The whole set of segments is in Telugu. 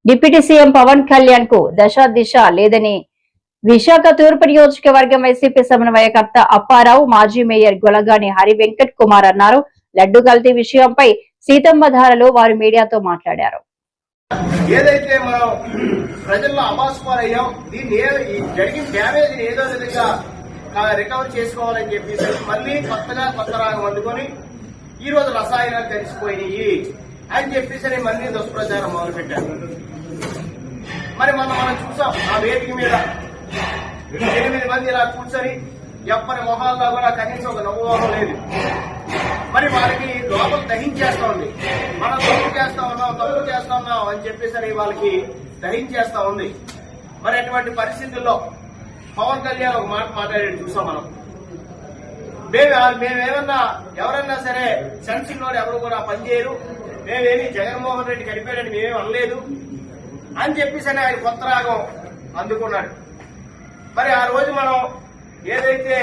డిప్యూటీ సీఎం పవన్ కళ్యాణ్ కు దశ దిశ లేదని విశాఖ తూర్పు నియోజకవర్గం వైసీపీ సమన్వయకర్త అప్పారావు, మాజీ మేయర్ గొలగాని హరి వెంకట్ కుమార్ అన్నారు. లడ్డు కల్తీ విషయంపై సీతమ్మధారలో వారు మీడియాతో మాట్లాడారు. ఏదైతే మనం ప్రజల్లో అబాస్పాలయ్యాం, దీన్ని జరిగిన డ్యామేజ్ ని ఏదో విధంగా రికవర్ చేసుకోవాలని చెప్పేసి మళ్ళీ కొత్త రాగం అందుకొని ఈ రోజు రసాయనాలు కలిసిపోయినాయి అని చెప్పేసి మళ్ళీ దుష్ప్రచారం మొదలుపెట్టారు. మరి మనం చూసాం ఆ వేదిక మీద 8 మంది ఇలా కూర్చొని ఎవ్వరి మొహాల్లో కూడా కనీసం ఒక నవ్వుకోవడం లేదు. మరి వారికి లోపల దహించేస్తా ఉంది. మనం తప్పు చేస్తా ఉన్నాం అని చెప్పేసరి వాళ్ళకి దహించేస్తా ఉంది. మరి అటువంటి పరిస్థితుల్లో పవన్ కళ్యాణ్ ఒక మాట మాట్లాడేది చూసాం. మేమేమన్నా ఎవరన్నా సరే సెన్సింగ్ లో ఎవరు కూడా పనిచేయరు, మేమేమి జగన్మోహన్ రెడ్డి గడిపాడని మేమేం అనలేదు అని చెప్పేసి ఆయన కొత్త రాగం అందుకున్నాడు. మరి ఆ రోజు మనం ఏదైతే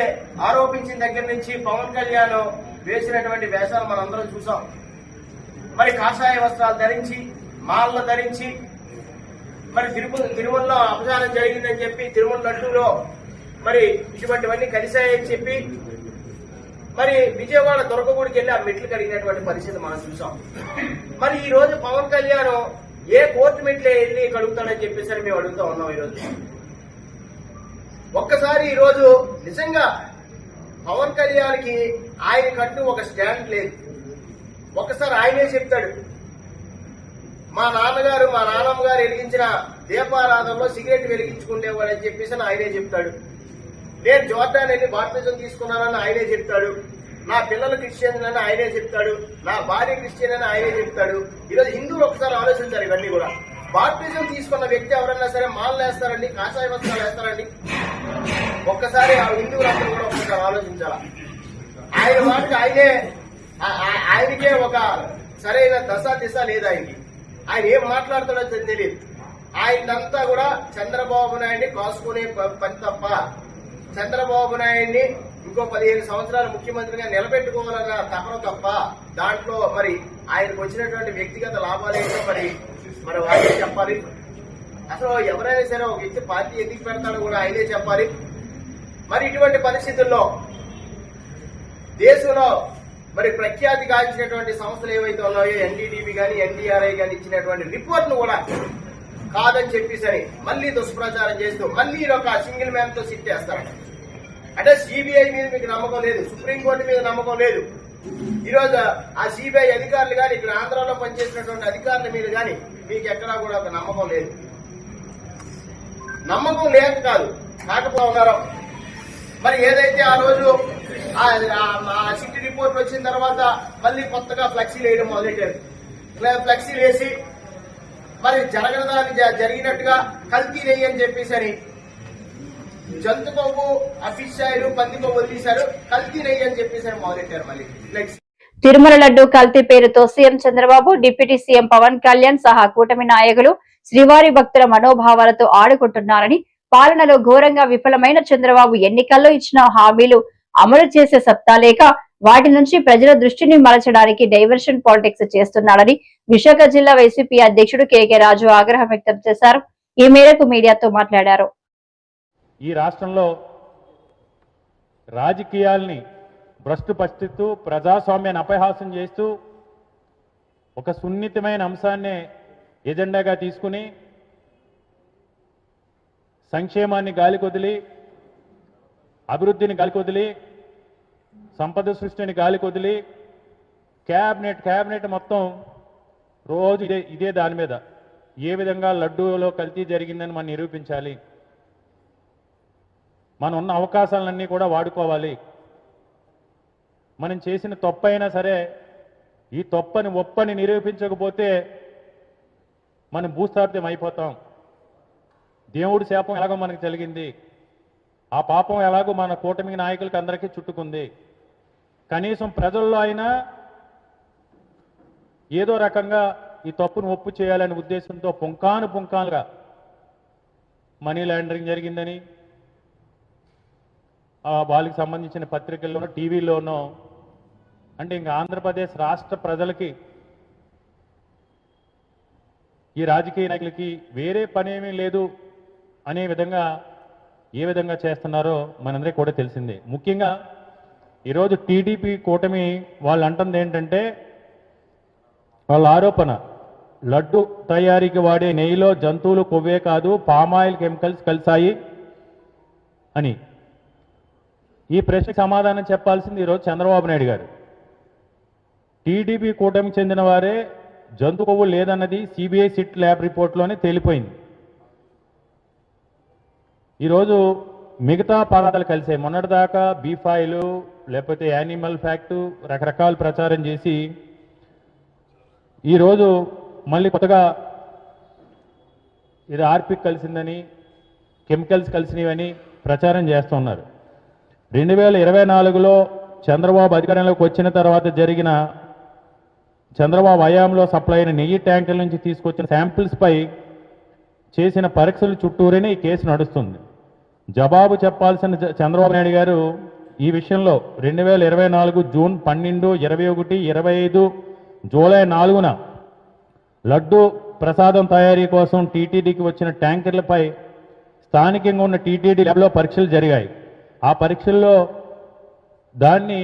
ఆరోపించిన దగ్గర నుంచి పవన్ కళ్యాణ్ వేసినటువంటి వేషాలు మనందరం చూసాం. మరి కాషాయ వస్త్రాలు ధరించి, మాలలు ధరించి, మరి తిరుమలలో అపచారం జరిగిందని చెప్పి తిరుమల లడ్డూలో మరి ఇటువంటివన్నీ కలిశాయని చెప్పి మరి విజయవాడ దొరకగూడికి వెళ్లి ఆ మెట్లు కడిగినటువంటి పరిస్థితి మనం చూసాం. మరి ఈ రోజు పవన్ కళ్యాణ్ ఏ కోర్టు మెట్లే వెళ్ళి కడుగుతాడని చెప్పేసి మేము అడుగుతా ఉన్నాం. ఈరోజు ఒక్కసారి ఈరోజు నిజంగా పవన్ కళ్యాణ్ కి ఆయన కట్టు ఒక స్టాండ్ లేదు. ఒక్కసారి ఆయనే చెప్తాడు, మా నాన్నగారు మా నాన్నమ్మ గారు వెలిగించిన దీపారాధనలో సిగరెట్ వెలిగించుకునేవాడని చెప్పేసి ఆయనే చెప్తాడు. నేను జోర్డాన్ వెళ్ళి బాప్టిజం తీసుకున్నానని ఆయనే చెప్తాడు. నా పిల్లలు క్రిస్టియన్ అని ఆయనే చెప్తాడు. నా భార్య క్రిస్టియన్ అని ఆయనే చెప్తాడు. ఈరోజు హిందువులు ఒకసారి ఆలోచించారు. ఇవన్నీ కూడా బాప్టిజం తీసుకున్న వ్యక్తి ఎవరన్నా సరే మాలలు వేస్తారండి, కాషాయ వస్త్రాలు వేస్తారండి. ఒక్కసారి ఆ హిందువులందరూ కూడా ఒకసారి ఆలోచించాలా. ఆయన వాటికి ఆయనకే ఒక సరైన దిశ లేదు. ఆయన ఏం మాట్లాడుతాడో తెలియదు. ఆయనంతా కూడా చంద్రబాబు నాయుడిని కాసుకునే పని తప్ప, చంద్రబాబు నాయుడిని ఇంకో 15 సంవత్సరాలు ముఖ్యమంత్రిగా నిలబెట్టుకోవాలన్న తపన తప్ప దాంట్లో మరి ఆయనకు వచ్చినటువంటి వ్యక్తిగత లాభాలేంటో మరి ఆయనే చెప్పాలి. అసలు ఎవరైనా సరే ఒక వ్యక్తి పార్టీ ఎందుకు పెడతాడో కూడా ఆయనే చెప్పాలి. మరి ఇటువంటి పరిస్థితుల్లో దేశంలో మరి ప్రఖ్యాతి గాంచినటువంటి సంస్థలు ఏవైతే ఉన్నాయో ఎన్డీడీబీ గాని ఎన్డీఆర్ఐ గాని ఇచ్చినటువంటి రిపోర్ట్ ను కూడా కాదని చెప్పేసరి మళ్లీ దుష్ప్రచారం చేస్తూ మళ్లీ ఒక సింగిల్ మ్యాన్ తో సిట్ చేస్తారు. అంటే సిబిఐ మీద మీకు నమ్మకం లేదు, సుప్రీంకోర్టు మీద నమ్మకం లేదు. ఈరోజు ఆ సిబిఐ అధికారులు కానీ ఇక్కడ ఆంధ్రాలో పనిచేసినటువంటి అధికారుల మీద కానీ మీకు ఎక్కడా కూడా ఒక నమ్మకం లేదు. నమ్మకం లేక కాదు, కాకపోతే మరి ఏదైతే ఆ రోజు ఆ సిటీ రిపోర్ట్ వచ్చిన తర్వాత మళ్లీ కొత్తగా ఫ్లెక్సీలు వేయడం మొదలెట్టారు. ఫ్లెక్సీలు వేసి మరి జరగదాన్ని జరిగినట్టుగా కల్తీ నెయ్యి అని చెప్పేసరి జంతు కొవ్వు అఫిషాయిలు పంది కొవ్వు వదిలేశారు, కల్తీ నెయ్యి అని చెప్పేసరి మొదలెట్టారు. మళ్ళీ ఫ్లెక్సీ తిరుమల లడ్డు కల్తీ పేరుతో CM Chandrababu, deputy CM Pawan Kalyan సహా కూటమి నాయకులు శ్రీవారి భక్తుల మనోభావాలతో ఆడుకుంటున్నారని, పాలనలో ఘోరంగా విఫలమైన చంద్రబాబు ఎన్నికల్లో ఇచ్చిన హామీలు అమలు చేసే సత్తా లేక వాటి నుంచి ప్రజల దృష్టిని మలచడానికి డైవర్షన్ పాలిటిక్స్ చేస్తున్నాడని విశాఖ జిల్లా వైసీపీ అధ్యక్షుడు కేకే రాజు ఆగ్రహం వ్యక్తం చేశారు. ఈ మేరకు మీడియాతో మాట్లాడారు. ఈ రాష్ట్రంలో రాజకీయాల్ని భ్రష్టు పట్టిస్తూ ప్రజాస్వామ్యాన్ని అపహాస్యం చేస్తూ ఒక సున్నితమైన అంశాన్ని ఎజెండాగా తీసుకుని సంక్షేమాన్ని గాలికొదిలి, అభివృద్ధిని గాలికొదిలి, సంపద సృష్టిని గాలికొదిలి క్యాబినెట్ మొత్తం రోజు ఇదే దాని మీద ఏ విధంగా లడ్డూలో కల్తీ జరిగిందని మనం నిరూపించాలి, మనం ఉన్న అవకాశాలన్నీ కూడా వాడుకోవాలి, మనం చేసిన తప్పైనా సరే ఈ తప్పని ఒప్పని నిరూపించకపోతే మనం భూస్థాపితం అయిపోతాం, దేవుడి శాపం ఎలాగో మనకు జరిగింది, ఆ పాపం ఎలాగో మన కూటమి నాయకులకి అందరికీ చుట్టుకుంది, కనీసం ప్రజల్లో అయినా ఏదో రకంగా ఈ తప్పును ఒప్పు చేయాలనే ఉద్దేశంతో పుంకానుగా మనీ లాండరింగ్ జరిగిందని, వాళ్ళకి సంబంధించిన పత్రికల్లోనో టీవీలోనో, అంటే ఇంకా ఆంధ్రప్రదేశ్ రాష్ట్ర ప్రజలకి ఈ రాజకీయ నాయకులకి వేరే పనేమీ లేదు అనే విధంగా ఏ విధంగా చేస్తున్నారో మనందరికీ కూడా తెలిసిందే. ముఖ్యంగా ఈరోజు టీడీపీ కూటమి వాళ్ళు అంటుంది ఏంటంటే, వాళ్ళ ఆరోపణ లడ్డు తయారీకి వాడే నెయ్యిలో జంతువులు కొవ్వే కాదు పామాయిల్ కెమికల్స్ కలిసాయి అని. ఈ ప్రశ్నకు సమాధానం చెప్పాల్సింది ఈరోజు చంద్రబాబు నాయుడు గారు. టీడీపీ కూటమికి చెందిన వారే జంతు కొవ్వు లేదన్నది సిబిఐ సిట్ ల్యాబ్ రిపోర్ట్లోనే తేలిపోయింది. ఈరోజు మిగతా పదార్థాలు కలిసాయి. మొన్నటిదాకా బీఫ్ ఆయిల్ లేకపోతే యానిమల్ ఫ్యాక్ట్ రకరకాల ప్రచారం చేసి ఈరోజు మళ్ళీ కొత్తగా ఇది ఆర్పిక్ కలిసిందని, కెమికల్స్ కలిసినవని ప్రచారం చేస్తున్నారు. 2024లో చంద్రబాబు అధికారంలోకి వచ్చిన తర్వాత జరిగిన చంద్రబాబు హయాంలో సప్లై అయిన నెయ్యి ట్యాంకుల నుంచి తీసుకొచ్చిన శాంపిల్స్పై చేసిన పరీక్షల చుట్టూరేనే ఈ కేసు నడుస్తుంది. జవాబు చెప్పాల్సిన చంద్రబాబు నాయుడు గారు ఈ విషయంలో 2024 జూన్ 12, 21, 25, జూలై 4న లడ్డు ప్రసాదం తయారీ కోసం టీటీడీకి వచ్చిన ట్యాంకర్లపై స్థానికంగా ఉన్న టీటీడీ ల్యాబ్లో పరీక్షలు జరిగాయి. ఆ పరీక్షల్లో దాన్ని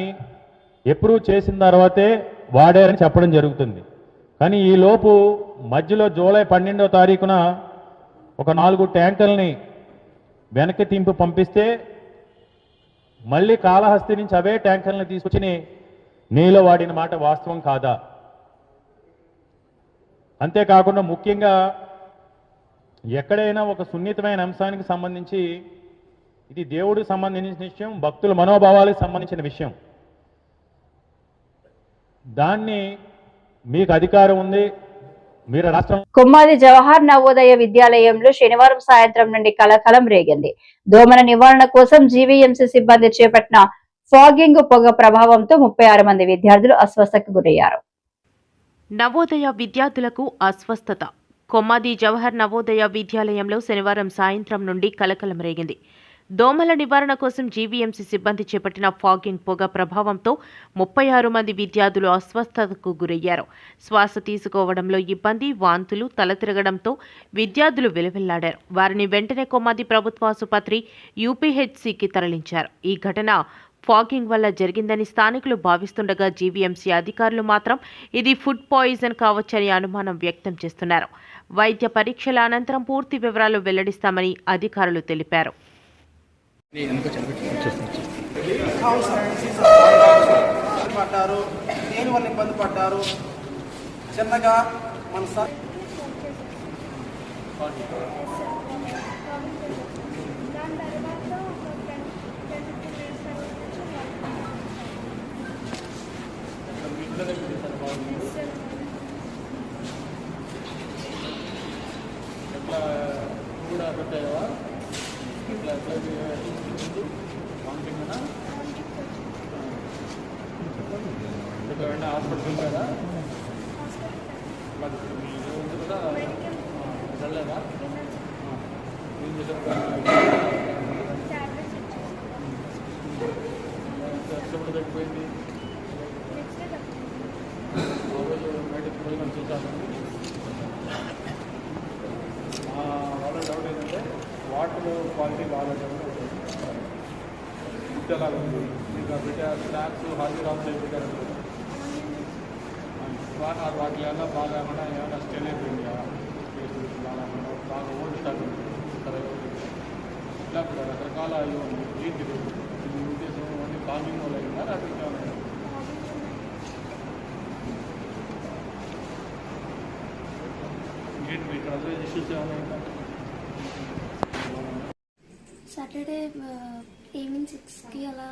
అప్రూవ్ చేసిన తర్వాతే వాడారని చెప్పడం జరుగుతుంది. కానీ ఈలోపు మధ్యలో జూలై 12వ తారీఖున ఒక 4 ట్యాంకర్లని వెనక్కి తింపి పంపిస్తే మళ్ళీ కాళహస్తి నుంచి అవే ట్యాంకర్లను తీసుకొచ్చి నీలో వాడిన మాట వాస్తవం కాదా? అంతేకాకుండా ముఖ్యంగా ఎక్కడైనా ఒక సున్నితమైన అంశానికి సంబంధించి, ఇది దేవుడికి సంబంధించిన విషయం, భక్తుల మనోభావాలకు సంబంధించిన విషయం, దాన్ని మీకు అధికారం ఉంది, మీరు రాష్ట్రం. కొమ్మాది జవహర్ నవోదయ విద్యాలయంలో శనివారం సాయంత్రం నుండి కలకలం రేగింది. దోమల నివారణ కోసం జీవీఎంసీ సిబ్బంది చేపట్టిన ఫాగింగ్ పొగ ప్రభావంతో 36 మంది విద్యార్థులు అస్వస్థతకు గురయ్యారు. నవోదయ విద్యార్థులకు అస్వస్థత. కొమ్మాది జవహర్ నవోదయ విద్యాలయంలో శనివారం సాయంత్రం నుండి కలకలం రేగింది. దోమల నివారణ కోసం జీవీఎంసీ సిబ్బంది చేపట్టిన ఫాగింగ్ పొగ ప్రభావంతో 36 మంది విద్యార్థులు అస్వస్థతకు గురయ్యారు. శ్వాస తీసుకోవడంలో ఇబ్బంది, వాంతులు, తల తిరగడంతో విద్యార్థులు విలవిల్లాడారు. వారిని వెంటనే కొమ్మాది ప్రభుత్వ ఆసుపత్రి యూపీహెచ్సికి తరలించారు. ఈ ఘటన ఫాగింగ్ వల్ల జరిగిందని స్థానికులు భావిస్తుండగా జీవీఎంసీ అధికారులు మాత్రం ఇది ఫుడ్ పాయిజన్ కావచ్చని అనుమానం వ్యక్తం చేస్తున్నారు. వైద్య పరీక్షల అనంతరం పూర్తి వివరాలు వెల్లడిస్తామని అధికారులు తెలిపారు. పడ్డారు, దేని వల్ల ఇబ్బంది పడ్డారు, చిన్నగా మన కూడా పెట్టావా ఇట్లా ఎక్కడైనా హాస్పిటల్ ఉంటారా? ఉంది కదా, వెళ్ళలేదా? ఏం చేసారు? తగ్గిపోయింది. బయటకు భోజనం చేశారు. వాళ్ళ డౌట్ ఏంటంటే వాటర్ క్వాలిటీ బాగాలేదు, ఫుడ్ ఎలా ఉంది, ఇంకా పెట్టారు స్నాక్స్ హాజీరామ్స్ అవి పెట్టారు. వాటి ఏమన్నా బాగా ఏమైనా స్టెల్ అయిపోయిందా, బాగా ఓల్డ్ స్టాక్ ఉంది, ఇలా కూడా రకరకాల ఏంటి ఉద్దేశం అన్ని ఫార్మింగ్ వల్ల అయిందా లేకపోతే ఏంటి ఇక్కడ అదర్ ఇష్యూస్ ఏమైనా? సాటర్డే ఈవినింగ్ 6కి అలా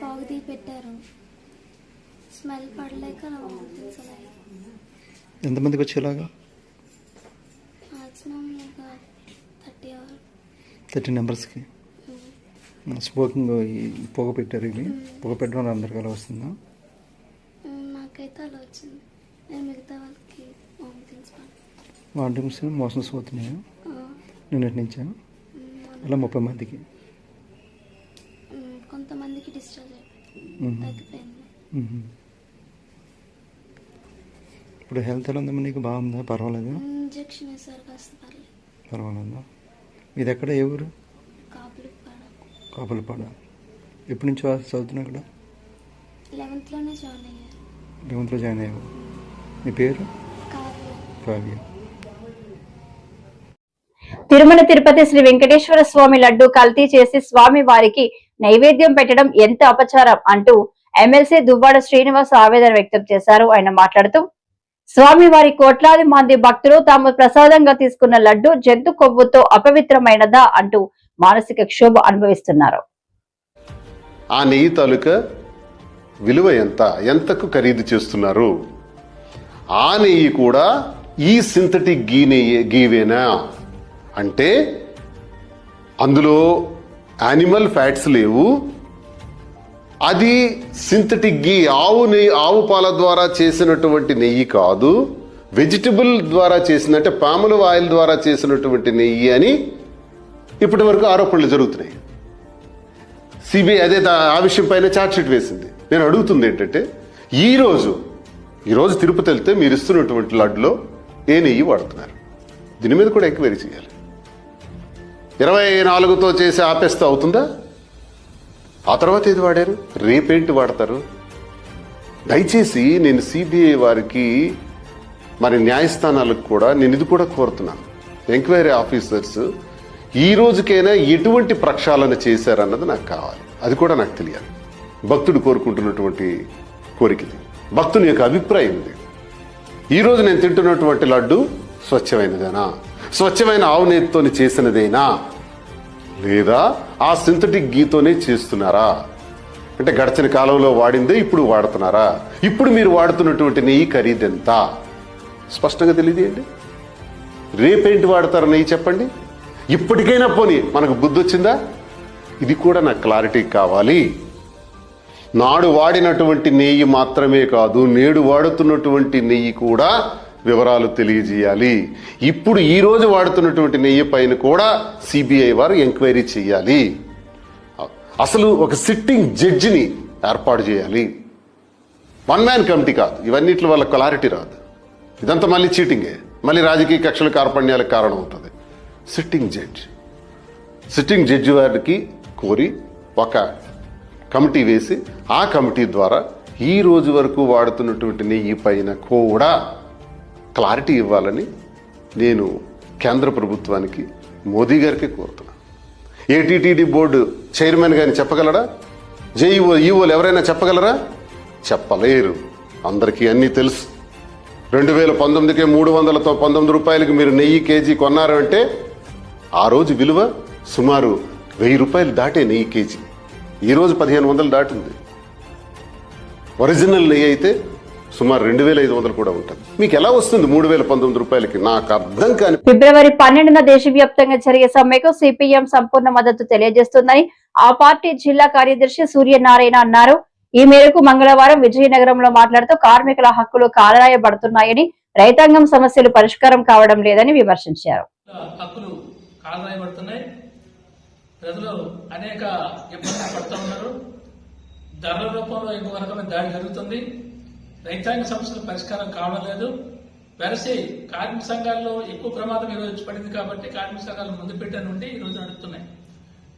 పాగుదీ పెట్టారు. స్మెల్ పడలేక ఎంతమందికి వచ్చేలాగా? మ్యాక్సిమం ఒక 30 మెంబర్స్కి స్మోకింగ్ పొగ పెట్టారు. ఇవి పొగ పెట్టడం వల్ల అందరికీ అలా వస్తుందా? నాకైతే అలా వచ్చింది. నేను మిగతా వాళ్ళకి వామిటింగ్స్ మోషన్స్ అవుతున్నాయా నిన్నటి నుంచా? అలా 30 మందికి కొంతమందికి డిశ్చార్జ్ అయిపోయింది, తగ్గిపోయింది. ఇప్పుడు హెల్త్ ఎలా ఉందమ్మా నీకు? బాగుందా? పర్వాలేదా? ఇంజెక్షన్ వేసారు, కాస్త పర్లేదు. పర్వాలేదా? ఇది ఎక్కడ? ఏ ఊరు? కాపులపాడ. ఎప్పటి నుంచి చదువుతున్నా ఇక్కడ? 11th జాయిన్ అయ్యారు. 11th జాయిన్ అయ్యావు. నీ పేరు? కావ్య. తిరుమల తిరుపతి శ్రీ వెంకటేశ్వర స్వామి లడ్డు కల్తీ చేసి స్వామి వారికి నైవేద్యం పెట్టడం ఎంత అపచారం అంటూ ఎమ్మెల్సీ దువ్వాడ శ్రీనివాస్ ఆవేదన వ్యక్తం చేశారు. ఆయన మాట్లాడుతూ స్వామి వారి కోట్లాది మంది భక్తులు తాము ప్రసాదంగా తీసుకున్న లడ్డు జంతు కొవ్వుతో అపవిత్రమైనదా అంటూ మానసిక క్షోభ అనుభవిస్తున్నారు. ఆ నెయ్యి తాలూకా విలువ ఎంతకు ఖరీదు చేస్తున్నారు? ఆ నెయ్యి కూడా ఈ సింథటిక్ గీవేనా అంటే అందులో యానిమల్ ఫ్యాట్స్ లేవు, అది సింథటిక్ గీ, ఆవు పాల ద్వారా చేసినటువంటి నెయ్యి కాదు, వెజిటబుల్ ద్వారా చేసిన, అంటే పాముల ఆయిల్ ద్వారా చేసినటువంటి నెయ్యి అని ఇప్పటి వరకు ఆరోపణలు జరుగుతున్నాయి. సిబిఐ అదే ఆ విషయం పైన ఛార్జ్షీట్ వేసింది. నేను అడుగుతుంది ఏంటంటే, ఈరోజు తిరుపతి వెళ్తే మీరు ఇస్తున్నటువంటి లడ్డులో ఏ నెయ్యి వాడుతున్నారు? దీని మీద కూడా ఎంక్వైరీ చేయాలి. 24తో చేసి ఆపేస్తే అవుతుందా? ఆ తర్వాత ఏది వాడారు? రేపేంటి వాడతారు? దయచేసి నేను సిబిఐ వారికి, మరి న్యాయస్థానాలకు కూడా నేను ఇది కూడా కోరుతున్నాను, ఎంక్వైరీ ఆఫీసర్స్ ఈ రోజుకైనా ఎటువంటి ప్రక్షాళన చేశారన్నది నాకు కావాలి. అది కూడా నాకు తెలియాలి. భక్తుడు కోరుకుంటున్నటువంటి కోరికది, భక్తుని యొక్క అభిప్రాయం ఇది. ఈరోజు నేను తింటున్నటువంటి లడ్డు స్వచ్ఛమైనదేనా? స్వచ్ఛమైన ఆవు నెయ్యితో చేసినదేనా? లేదా ఆ సింథటిక్ గీతోనే చేస్తున్నారా? అంటే గడిచిన కాలంలో వాడిందే ఇప్పుడు వాడుతున్నారా? ఇప్పుడు మీరు వాడుతున్నటువంటి నెయ్యి ఖరీదెంత? స్పష్టంగా తెలియదేయండి. రేపేంటి వాడతారు నెయ్యి చెప్పండి. ఇప్పటికైనా పోనీ మనకు బుద్ధి వచ్చిందా? ఇది కూడా నాకు క్లారిటీ కావాలి. నాడు వాడినటువంటి నెయ్యి మాత్రమే కాదు, నేడు వాడుతున్నటువంటి నెయ్యి కూడా వివరాలు తెలియజేయాలి. ఇప్పుడు ఈ రోజు వాడుతున్నటువంటి నెయ్యి పైన కూడా సిబిఐ వారు ఎంక్వైరీ చేయాలి. అసలు ఒక సిట్టింగ్ జడ్జిని ఏర్పాటు చేయాలి. 1 మ్యాన్ కమిటీ కాదు. ఇవన్నిటి వల్ల క్లారిటీ రాదు. ఇదంతా మళ్ళీ చీటింగే, మళ్ళీ రాజకీయ కక్షల కార్పణ్యాలకు కారణం అవుతుంది. సిట్టింగ్ జడ్జి వారికి కోరి ఒక కమిటీ వేసి ఆ కమిటీ ద్వారా ఈ రోజు వరకు వాడుతున్నటువంటి నెయ్యి పైన కూడా క్లారిటీ ఇవ్వాలని నేను కేంద్ర ప్రభుత్వానికి, మోదీ గారికి కోరుతున్నాను. ఏటీటీడీ బోర్డు చైర్మన్ గారిని చెప్పగలరా? ఈఓలు ఎవరైనా చెప్పగలరా? చెప్పలేరు. అందరికీ అన్నీ తెలుసు. 2019కే 319 రూపాయలకి మీరు నెయ్యి కేజీ కొన్నారు అంటే ఆ రోజు విలువ సుమారు 1000 రూపాయలు దాటే నెయ్యి కేజీ. ఈరోజు 1500 దాటింది. ఒరిజినల్ నెయ్యి అయితే సుమారు 2500 కూడా ఉంటుంది. మీకు ఎలా వస్తుంది 3019 రూపాయలకి? నాకు అర్థం కాని. ఫిబ్రవరి 12న దేశవ్యాప్తంగా జరిగే సమ్మెకు సిపిఎం సంపూర్ణ మద్దతు తెలియజేస్తుందని ఆ పార్టీ జిల్లా కార్యదర్శి సూర్యనారాయణ అన్నారు. ఈ మేరకు మంగళవారం విజయనగరంలో మాట్లాడుతూ కార్మికుల హక్కులు కాలరాయబడుతున్నాయని, రైతాంగం సమస్యలు పరిష్కారం కావడం లేదని విమర్శించారు. హక్కులు కాలరాయబడుతున్నాయి, ప్రజలు అనేక ఇబ్బందులు పడుతూ ఉన్నారు, ధరల రూపంలో ఇంకో రకమైన దాడి జరుగుతుంది, రైతాంగ సమస్యలు పరిష్కారం కావడం లేదు. వెరసి కార్మిక సంఘాల్లో ఎక్కువ ప్రమాదం ఈరోజు పడింది కాబట్టి కార్మిక సంఘాలు ముందు పెట్టే నుండి ఈరోజు నడుస్తున్నాయి.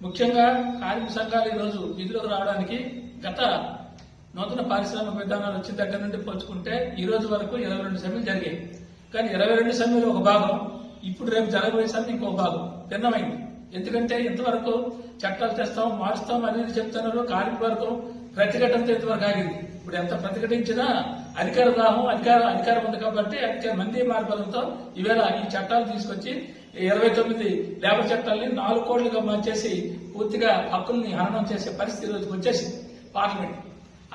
ముఖ్యంగా కార్మిక సంఘాలు ఈరోజు విధులకు రావడానికి గత నూతన పారిశ్రామిక విధానాలు వచ్చిన దగ్గర నుండి పోల్చుకుంటే ఈ రోజు వరకు 22 సమ్మెలు జరిగాయి. కానీ 22 సమ్మెలు ఒక భాగం, ఇప్పుడు రేపు జరగబోయే సమ్మె ఇంకో భాగం భిన్నమైంది. ఎందుకంటే ఇంతవరకు చట్టాలు తెస్తాం, మారుస్తాం అనేది చెప్తున్నారు. కార్మిక వర్గం ప్రతిఘటనతో ఇంతవరకు ఆగింది. ఇప్పుడు ఎంత ప్రతిఘటించినా అధికార దాహం, అధికారం ఉంది కాబట్టి మంది మార్పులతో ఈవేళ ఈ చట్టాలు తీసుకొచ్చి 29 లేబర్ చట్టాలని 4 కోట్లుగా మార్చేసి పూర్తిగా హక్కుల్ని హననం చేసే పరిస్థితి రోజుకి వచ్చేసింది పార్లమెంట్.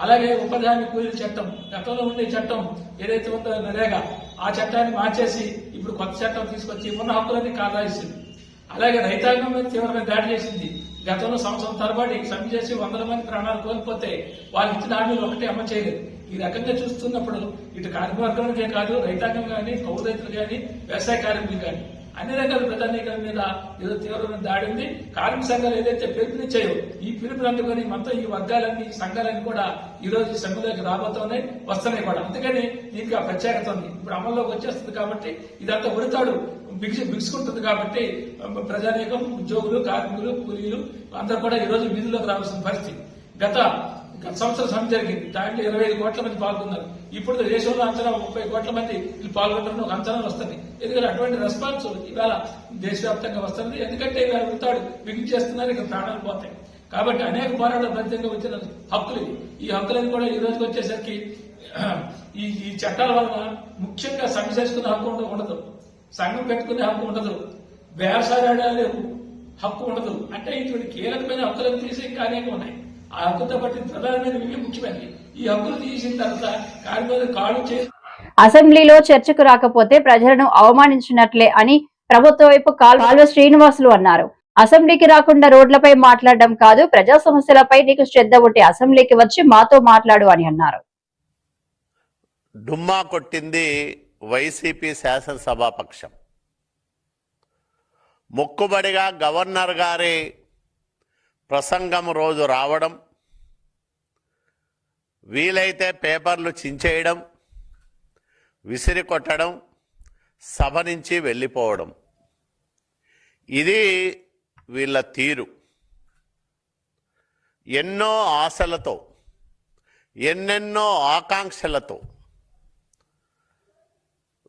అలాగే ఉపాధి హామీ కూలీల చట్టం, గతంలో ఉండే చట్టం ఏదైతే ఉందో నరేగా, ఆ చట్టాన్ని మార్చేసి ఇప్పుడు కొత్త చట్టం తీసుకొచ్చి ఉన్న హక్కులన్నీ కాదాయిస్తుంది. అలాగే రైతాంగం మీద తీవ్రమైన దాడి చేసింది. గతంలో సంవత్సరం తరబడి సమ్మె చేసి 100 మంది ప్రాణాలు కోల్పోతే వాళ్ళు ఇచ్చిన హామీలు ఒకటే అమలు చేయలేదు. ఈ రకంగా చూస్తున్నప్పుడు ఇటు కార్మిక వర్గానికే కాదు, రైతాంగం కానీ, కౌలు రైతులు కానీ, వ్యవసాయ కార్మికులు కానీ అన్ని రకాల ప్రజానీకల మీద ఏదో తీవ్రమైన దాడి ఉంది. కార్మిక సంఘాలు ఏదైతే పిలుపునిచ్చాయో ఈ పిలుపుని అందుకొని మొత్తం ఈ వర్గాలన్నీ సంఘాలన్నీ కూడా ఈ రోజు ఈ సమ్మెలోకి రాబోతున్నాయి, వస్తున్నాయి కూడా. అందుకని దీనికి ఆ ప్రత్యేకత ఉంది. ఇప్పుడు అమల్లోకి వచ్చేస్తుంది కాబట్టి ఇదంతా ఉడతాడు బిగుసుకుంటుంది కాబట్టి ప్రజానీకం, ఉద్యోగులు, కార్మికులు, కూలీలు అందరూ కూడా ఈ రోజు వీధుల్లోకి రావాల్సిన పరిస్థితి. గత సంవత్సరం సమ్మె జరిగింది, దాంట్లో 25 కోట్ల మంది పాల్గొన్నారు. ఇప్పుడు దేశంలో అంచనా 30 కోట్ల మంది పాల్గొంటారని ఒక అంచనాలు వస్తుంది. ఎందుకంటే అటువంటి రెస్పాన్స్ ఇవాళ దేశవ్యాప్తంగా వస్తుంది. ఎందుకంటే ఇవాళ ఉడతాడు బిగించేస్తున్నారు, ఇక ప్రాణాలు పోతాయి. కాబట్టి అనేక పోరాటాల ఫలితంగా వచ్చిన హక్కులు ఈ హక్కులను కూడా ఈ రోజుకి వచ్చేసరికి ఈ చట్టాల వలన ముఖ్యంగా సమ్మె చేసుకునే హక్కు ఉండదు, సంఘం పెట్టుకునే హక్కు ఉండదు, వ్యవసాయాలు హక్కు ఉండదు. అంటే ఇటువంటి కీలకమైన హక్కులను తీసి ఇంకా అనేక ఉన్నాయి. ఆ హక్కుతో పాటు ప్రధానమైనవి ముఖ్యమైనవి. ఈ హక్కులు తీసిన తర్వాత కార్మికులు కాళ్ళు చేసి అసెంబ్లీలో చర్చకు రాకపోతే ప్రజలను అవమానించినట్లే అని ప్రభుత్వ వైపు కాల్వ శ్రీనివాసులు అన్నారు. అసెంబ్లీకి రాకుండా రోడ్లపై మాట్లాడడం కాదు, ప్రజా సమస్యలపై నీకు శ్రద్ధ ఉంటే అసెంబ్లీకి వచ్చి మాతో మాట్లాడు అని అన్నారు. డుమ్మా కొట్టింది వైసీపీ శాసనసభాపక్షం. మొక్కుబడిగా గవర్నర్ గారి ప్రసంగం రోజు రావడం, వీలైతే పేపర్లు చించేయడం, విసిరి కొట్టడం, సభ నుంచి వెళ్ళిపోవడం, ఇది వీళ్ళ తీరు. ఎన్నో ఆశలతో, ఎన్నెన్నో ఆకాంక్షలతో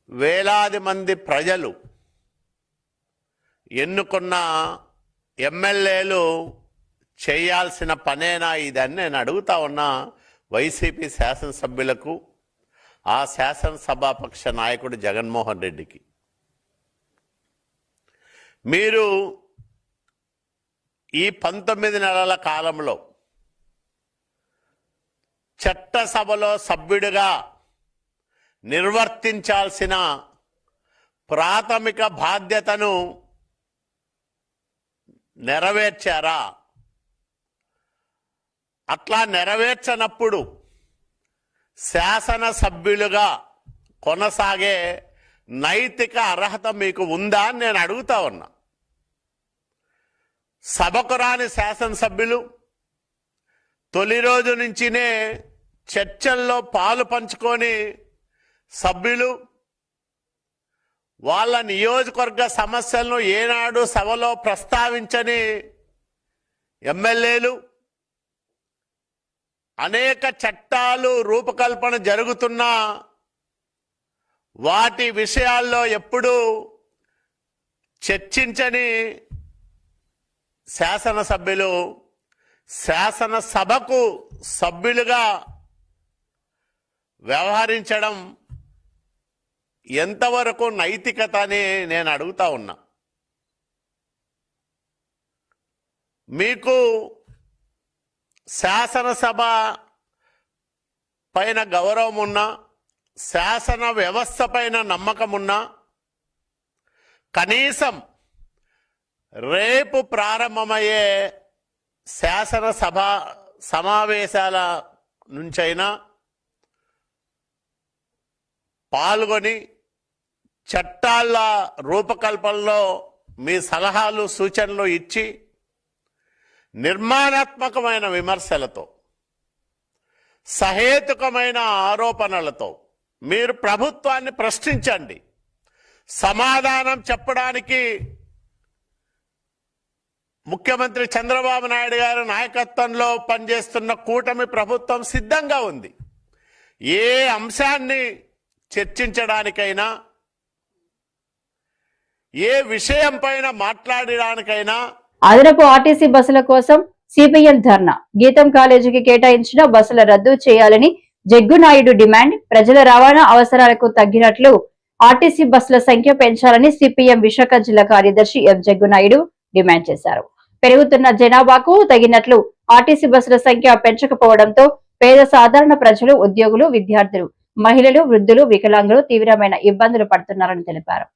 వేలాది మంది ప్రజలు ఎన్నుకున్న ఎమ్మెల్యేలు చేయాల్సిన పనేనా ఇదని నేను అడుగుతా ఉన్నా వైసీపీ శాసనసభ్యులకు, ఆ శాసనసభాపక్ష నాయకుడు జగన్మోహన్ రెడ్డికి. మీరు ఈ 19 నెలల కాలంలో చట్టసభలో సభ్యుడిగా నిర్వర్తించాల్సిన ప్రాథమిక బాధ్యతను నెరవేర్చారా? అట్లా నెరవేర్చనప్పుడు శాసనసభ్యులుగా కొనసాగే నైతిక అర్హత మీకు ఉందా అని నేను అడుగుతా ఉన్నా. సభకు రాని శాసనసభ్యులు తొలి రోజు నుంచినే చర్చల్లో పాలు పంచుకొని సభ్యులు వాళ్ళ నియోజకవర్గ సమస్యలను ఏనాడు సభలో ప్రస్తావించని ఎమ్మెల్యేలు, అనేక చట్టాలు రూపకల్పన జరుగుతున్నా వాటి విషయాల్లో ఎప్పుడూ చర్చించని శాసనసభ్యులు శాసనసభకు సభ్యులుగా వ్యవహరించడం ఎంతవరకు నైతికత అని నేను అడుగుతా ఉన్నా. మీకు శాసనసభ పైన గౌరవం ఉన్నా, శాసన వ్యవస్థ పైన నమ్మకం ఉన్నా, కనీసం రేపు ప్రారంభమయ్యే శాసనసభ సమావేశాల నుంచైనా పాల్గొని చట్టాల రూపకల్పనలో మీ సలహాలు సూచనలు ఇచ్చి నిర్మాణాత్మకమైన విమర్శలతో, సహేతుకమైన ఆరోపణలతో మీరు ప్రభుత్వాన్ని ప్రశ్నించండి. సమాధానం చెప్పడానికి ముఖ్యమంత్రి చంద్రబాబు నాయుడు గారి నాయకత్వంలో పనిచేస్తున్న కూటమి ప్రభుత్వం సిద్ధంగా ఉంది. ఏ అంశాన్ని చర్చించడానికైనా, ఏ విషయం పైన మాట్లాడడానికైనా. అదనపు ఆర్టీసీ బస్సుల కోసం సిపిఎం ధర్నా. గీతం కాలేజీకి కేటాయించిన బస్సుల రద్దు చేయాలని జగ్గునాయుడు డిమాండ్. ప్రజల రవాణా అవసరాలకు తగ్గినట్లు ఆర్టీసీ బస్సుల సంఖ్య పెంచాలని సిపిఎం విశాఖ జిల్లా కార్యదర్శి ఎం జగ్గునాయుడు డిమాండ్ చేశారు. పెరుగుతున్న జనాభాకు తగినట్లు ఆర్టీసీ బస్సుల సంఖ్య పెంచకపోవడంతో పేద సాధారణ ప్రజలు, ఉద్యోగులు, విద్యార్థులు, మహిళలు, వృద్ధులు, వికలాంగులు తీవ్రమైన ఇబ్బందులు పడుతున్నారని తెలిపారు.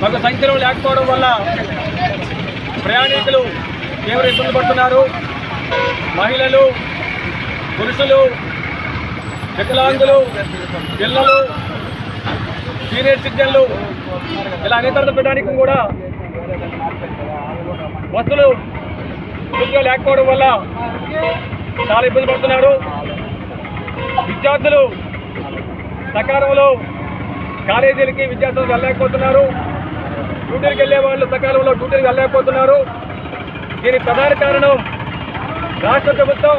ఒక సంఖ్యలో లేకపోవడం వల్ల ప్రయాణికులు తీవ్ర ఇబ్బంది పడుతున్నారు. మహిళలు, పురుషులు, వికలాంగులు, పిల్లలు, సీనియర్ సిటిజన్లు ఇలా అనేతరత పెట్టడానికి కూడా బస్సులు పూర్తిగా లేకపోవడం వల్ల చాలా ఇబ్బంది పడుతున్నారు. విద్యార్థులు సకాలంలో కాలేజీలకి విద్యార్థులు వెళ్ళలేకపోతున్నారు. డ్యూటీలకు వెళ్ళే వాళ్ళు సకాలంలో డ్యూటీలకు వెళ్ళలేకపోతున్నారు. దీనికి ప్రధాన కారణం రాష్ట్ర ప్రభుత్వం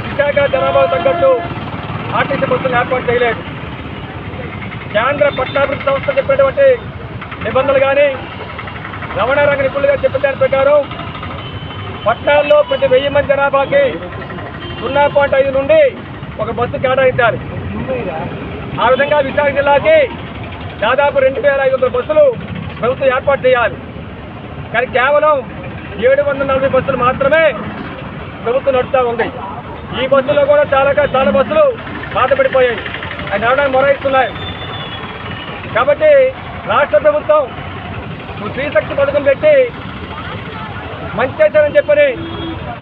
విశాఖ జనాభా తగ్గట్టు ఆర్టీసీ బస్సులు ఏర్పాటు చేయలేదు. కేంద్ర పట్టణాభివృద్ధి సంస్థ చెప్పేటువంటి నిబంధనలు కానీ రవాణా రంగ నిపుణులుగా చెప్పిన దాని ప్రకారం పట్టణాల్లో ప్రతి 1000 మంది జనాభాకి 0.5 నుండి ఒక బస్సు కేటాయించాలి. ఆ విధంగా విశాఖ జిల్లాకి దాదాపు 2500 బస్సులు ప్రభుత్వం ఏర్పాటు చేయాలి. కానీ కేవలం 740 బస్సులు మాత్రమే ప్రభుత్వం నడుస్తూ ఉంది. ఈ బస్సులో కూడా చాలా బస్సులు పాతపడిపోయాయి, అవి నడవడానికి మొరాయిస్తున్నాయి. కాబట్టి రాష్ట్ర ప్రభుత్వం శ్రీశక్తి పథకం పెట్టి మంచి చేశారని చెప్పని